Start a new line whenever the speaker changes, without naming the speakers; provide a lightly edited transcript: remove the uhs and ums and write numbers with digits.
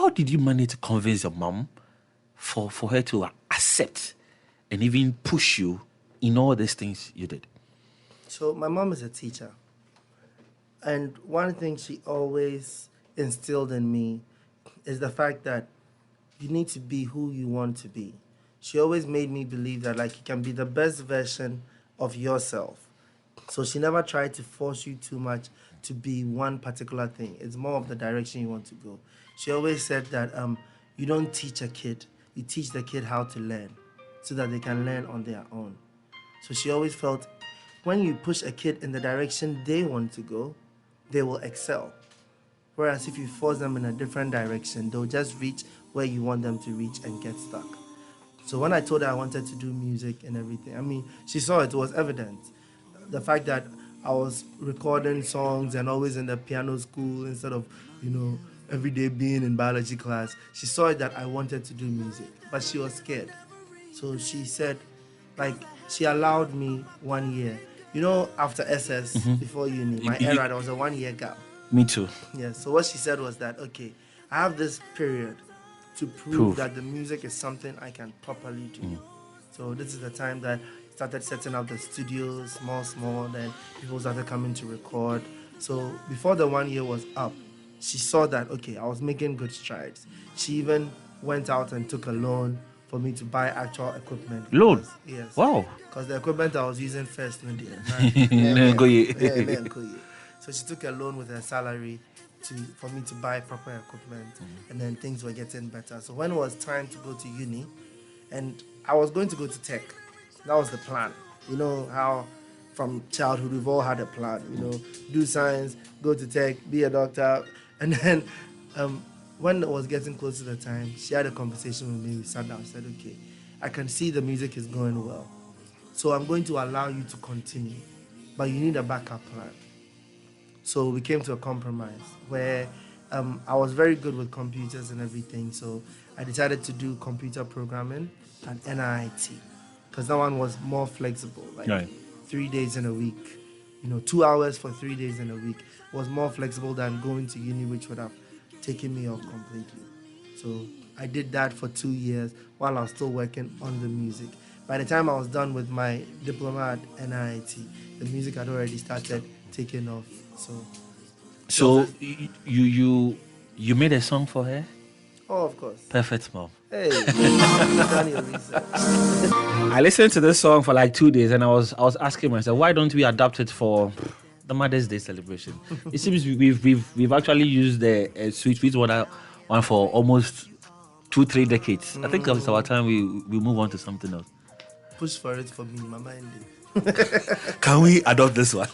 how did you manage to convince your mom for her to accept and even push you in all these things you did?
So my mom is a teacher. And one thing she always instilled in me is the fact that you need to be who you want to be. She always made me believe that like you can be the best version of yourself. So she never tried to force you too much to be one particular thing. It's more of the direction you want to go. She always said that you don't teach a kid, you teach the kid how to learn so that they can learn on their own. So she always felt when you push a kid in the direction they want to go, they will excel. Whereas if you force them in a different direction, they'll just reach where you want them to reach and get stuck. So when I told her I wanted to do music and everything, I mean, she saw it was evident. The fact that I was recording songs and always in the piano school instead of, every day being in biology class, she saw it that I wanted to do music, but she was scared. So she said, she allowed me 1 year. After SS, before uni, my era, there was a 1 year gap.
Me too.
Yeah, so what she said was that, okay, I have this period to prove that the music is something I can properly do. So this is the time that I started setting up the studios, small, then people started coming to record. So before the 1 year was up, she saw that, okay, I was making good strides. She even went out and took a loan for me to buy actual equipment.
Loan?
Yes.
Wow.
Because the equipment I was using first, no dear. So she took a loan with her salary for me to buy proper equipment, and then things were getting better. So when it was time to go to uni, and I was going to go to tech, that was the plan. You know how from childhood we've all had a plan, do science, go to tech, be a doctor. And then when it was getting close to the time, she had a conversation with me. We sat down, said, okay, I can see the music is going well. So I'm going to allow you to continue, but you need a backup plan. So we came to a compromise where I was very good with computers and everything. So I decided to do computer programming and NIT because that one was more flexible, 3 days in a week. 2 hours for 3 days in a week was more flexible than going to uni, which would have taken me off completely. So I did that for 2 years while I was still working on the music. By the time I was done with my diploma at NIT, the music had already started taking off.
So you made a song for her?
Oh, of course.
Perfect, Mom.
Hey, you've done your research.
I listened to this song for like 2 days, and I was asking myself, why don't we adapt it for the Mother's Day celebration? It seems we've actually used the Sweet Water one for almost 2-3 decades. I think it's our time we move on to something else.
Push for it for me, Mama.
Can we adopt this one?